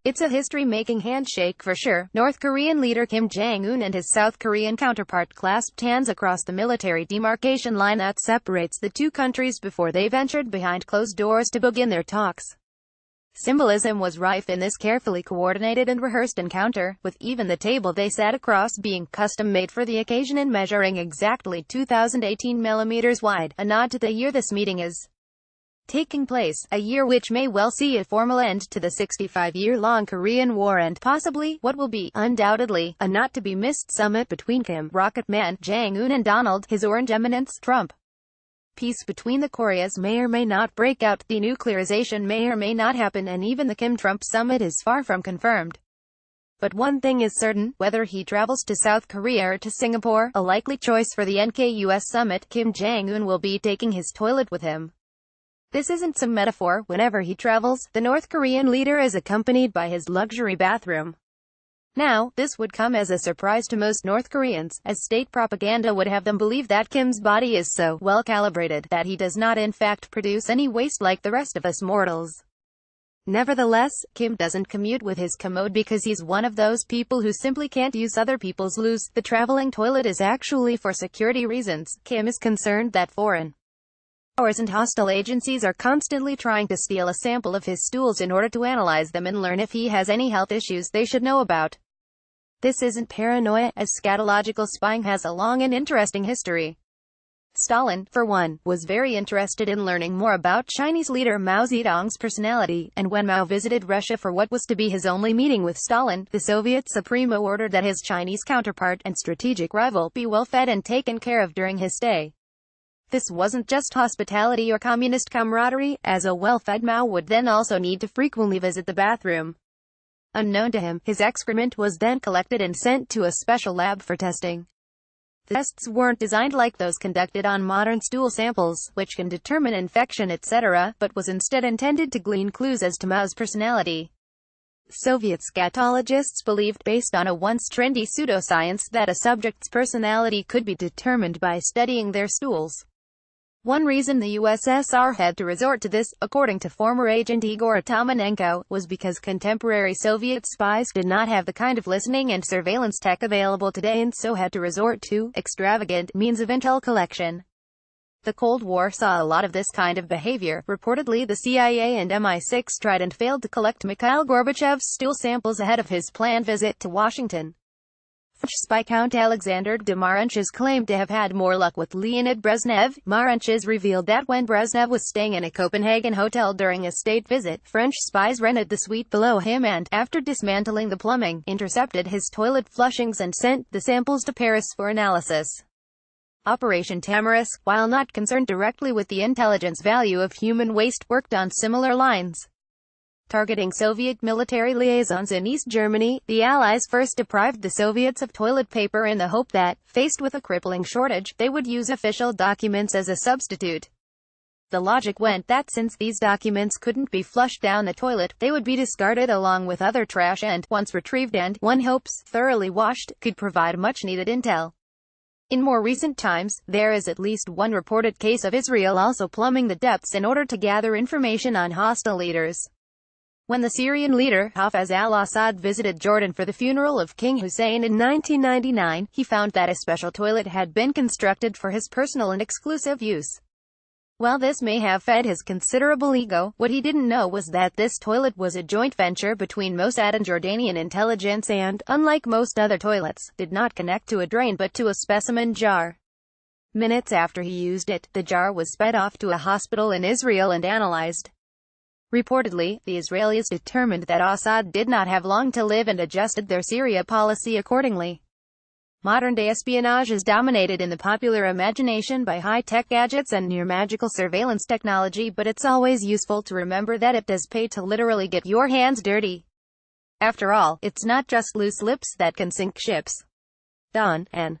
It's a history-making handshake for sure. North Korean leader Kim Jong-un and his South Korean counterpart clasped hands across the military demarcation line that separates the two countries before they ventured behind closed doors to begin their talks. Symbolism was rife in this carefully coordinated and rehearsed encounter, with even the table they sat across being custom-made for the occasion and measuring exactly 2018 millimeters wide, a nod to the year this meeting is taking place, a year which may well see a formal end to the 65-year-long Korean War and possibly, what will be, undoubtedly, a not-to-be-missed summit between Kim, Rocket Man, Jong-un and Donald, His Orange Eminence, Trump. Peace between the Koreas may or may not break out, denuclearization may or may not happen, and even the Kim-Trump summit is far from confirmed. But one thing is certain, whether he travels to South Korea or to Singapore, a likely choice for the NKUS summit, Kim Jong-un will be taking his toilet with him. This isn't some metaphor. Whenever he travels, the North Korean leader is accompanied by his luxury bathroom. Now, this would come as a surprise to most North Koreans, as state propaganda would have them believe that Kim's body is so well-calibrated that he does not in fact produce any waste like the rest of us mortals. Nevertheless, Kim doesn't commute with his commode because he's one of those people who simply can't use other people's loos. The traveling toilet is actually for security reasons. Kim is concerned that foreign powers and hostile agencies are constantly trying to steal a sample of his stools in order to analyze them and learn if he has any health issues they should know about. This isn't paranoia, as scatological spying has a long and interesting history. Stalin, for one, was very interested in learning more about Chinese leader Mao Zedong's personality, and when Mao visited Russia for what was to be his only meeting with Stalin, the Soviet Supremo ordered that his Chinese counterpart and strategic rival be well fed and taken care of during his stay. This wasn't just hospitality or communist camaraderie, as a well-fed Mao would then also need to frequently visit the bathroom. Unknown to him, his excrement was then collected and sent to a special lab for testing. The tests weren't designed like those conducted on modern stool samples, which can determine infection etc., but was instead intended to glean clues as to Mao's personality. Soviet scatologists believed, based on a once trendy pseudoscience, that a subject's personality could be determined by studying their stools. One reason the USSR had to resort to this, according to former agent Igor Tomenenko, was because contemporary Soviet spies did not have the kind of listening and surveillance tech available today and so had to resort to extravagant means of intel collection. The Cold War saw a lot of this kind of behavior. Reportedly, the CIA and MI6 tried and failed to collect Mikhail Gorbachev's stool samples ahead of his planned visit to Washington. French spy Count Alexander de Marenches claimed to have had more luck with Leonid Brezhnev. Marenches revealed that when Brezhnev was staying in a Copenhagen hotel during a state visit, French spies rented the suite below him and, after dismantling the plumbing, intercepted his toilet flushings and sent the samples to Paris for analysis. Operation Tamarisk, while not concerned directly with the intelligence value of human waste, worked on similar lines. Targeting Soviet military liaisons in East Germany, the Allies first deprived the Soviets of toilet paper in the hope that, faced with a crippling shortage, they would use official documents as a substitute. The logic went that since these documents couldn't be flushed down the toilet, they would be discarded along with other trash and, once retrieved and, one hopes, thoroughly washed, could provide much-needed intel. In more recent times, there is at least one reported case of Israel also plumbing the depths in order to gather information on hostile leaders. When the Syrian leader, Hafez al-Assad, visited Jordan for the funeral of King Hussein in 1999, he found that a special toilet had been constructed for his personal and exclusive use. While this may have fed his considerable ego, what he didn't know was that this toilet was a joint venture between Mossad and Jordanian intelligence and, unlike most other toilets, did not connect to a drain but to a specimen jar. Minutes after he used it, the jar was sped off to a hospital in Israel and analyzed. Reportedly, the Israelis determined that Assad did not have long to live and adjusted their Syria policy accordingly. Modern-day espionage is dominated in the popular imagination by high-tech gadgets and near-magical surveillance technology, but it's always useful to remember that it does pay to literally get your hands dirty. After all, it's not just loose lips that can sink ships. Don, N.